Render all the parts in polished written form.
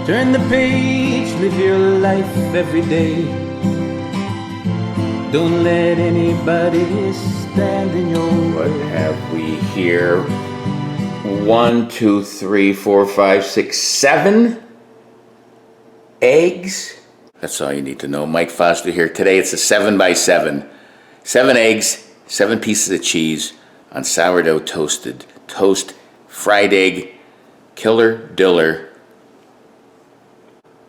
Turn the page, live your life every day. Don't let anybody stand in your way. What have we here? 1, 2, 3, 4, 5, 6, 7 eggs. That's all you need to know. Mike Foster here. Today it's a 7x7. 7 eggs, 7 pieces of cheese on sourdough toasted toast, fried egg, killer diller.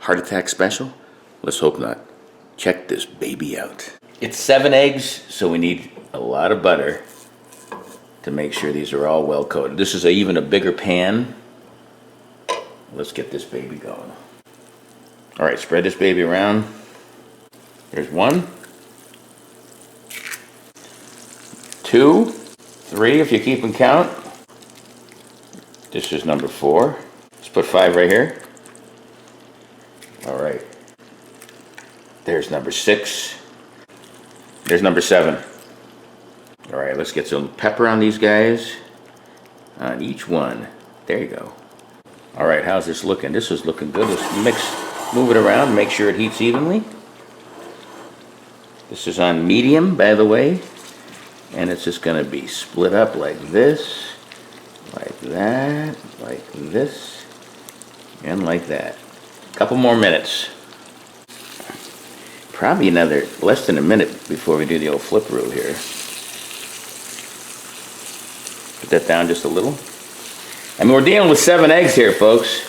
Heart attack special? Let's hope not. Check this baby out. It's 7 eggs, so we need a lot of butter to make sure these are all well coated. This is even a bigger pan. Let's get this baby going. All right, spread this baby around. There's 1, 2, 3 if you're keeping count. This is number 4. Let's put 5 right here. All right. There's number 6. There's number 7. All right, let's get some pepper on these guys. On each one. There you go. All right, how's this looking? This is looking good. Let's move it around, make sure it heats evenly. This is on medium, by the way. And it's just gonna be split up like this, like that, like this, and like that. A couple more minutes. Probably another less than a minute before we do the old flipperoo here. Put that down just a little. I mean, we're dealing with 7 eggs here, folks.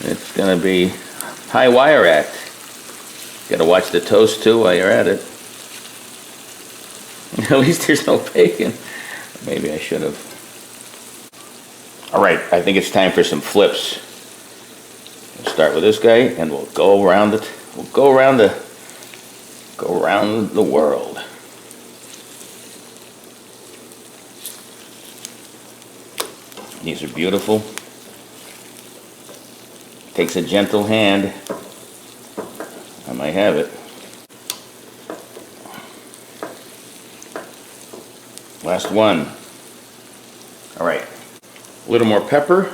It's gonna be high wire act. Gotta watch the toast too while you're at it. At least there's no bacon. Maybe I should have. All right, I think it's time for some flips. We'll start with this guy, and we'll go around it. We'll go around the world. These are beautiful. Takes a gentle hand. I might have it. Last one. All right. A little more pepper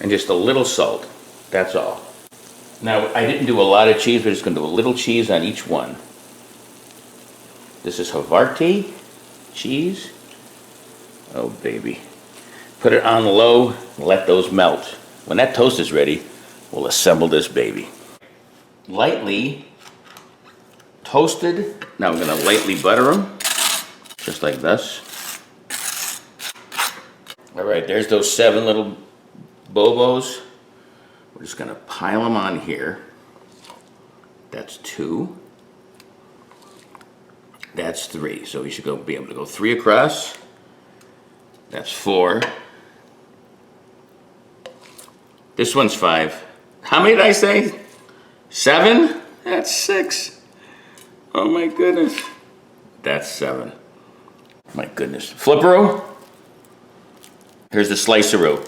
and just a little salt. That's all. Now, I didn't do a lot of cheese. We're just going to do a little cheese on each one. This is Havarti cheese. Oh, baby. Put it on low and let those melt. When that toast is ready, we'll assemble this baby. Lightly toasted. Now I'm going to lightly butter them, just like this. All right, there's those 7 little bobos. We're just going to pile them on here. That's 2. That's 3. So we should be able to go 3 across. That's 4. This one's 5. How many did I say? 7? That's 6. Oh my goodness. That's 7. My goodness. Flipperoo. Here's the sliceroo.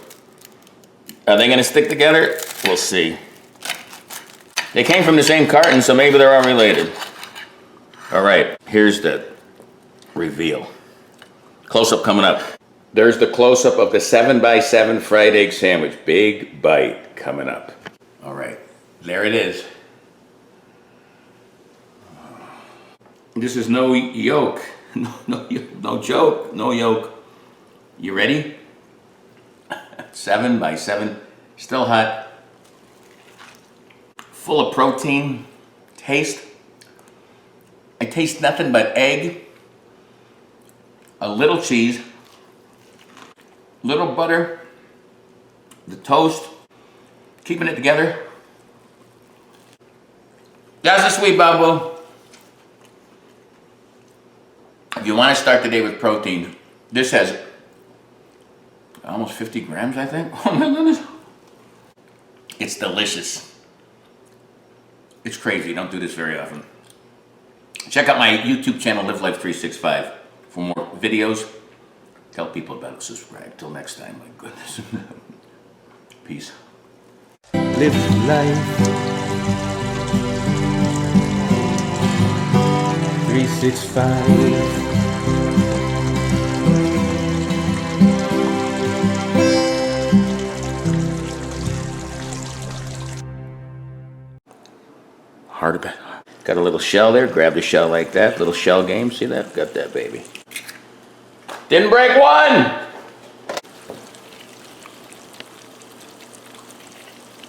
Are they going to stick together? We'll see. They came from the same carton, so maybe they're all related. All right, here's the reveal. Close-up coming up. There's the close-up of the 7x7 fried egg sandwich. Big bite coming up. All right, there it is. This is no yolk. No joke, no yolk. You ready? 7x7, still hot. Full of protein. Taste. I taste nothing but egg, a little cheese, little butter, the toast, keeping it together. That's a sweet bubble. If you want to start the day with protein, this has almost 50 grams, I think. Oh my goodness. It's delicious. It's crazy. You don't do this very often. Check out my YouTube channel, Live Life 365, for more videos. Tell people about it. Subscribe. Till next time. My goodness. Peace. Live life 365. Hard to got a little shell there. Grab the shell like that. Little shell game. See that? Got that baby. Didn't break one.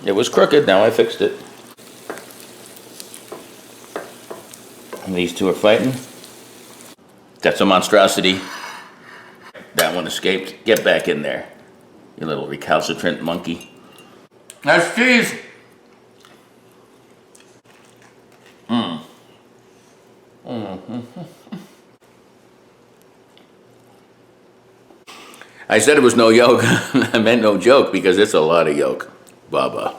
It was crooked. Now I fixed it. And these two are fighting. That's a monstrosity. That one escaped. Get back in there, you little recalcitrant monkey. That's cheese. I said it was no yolk. I meant no joke because it's a lot of yolk, Baba.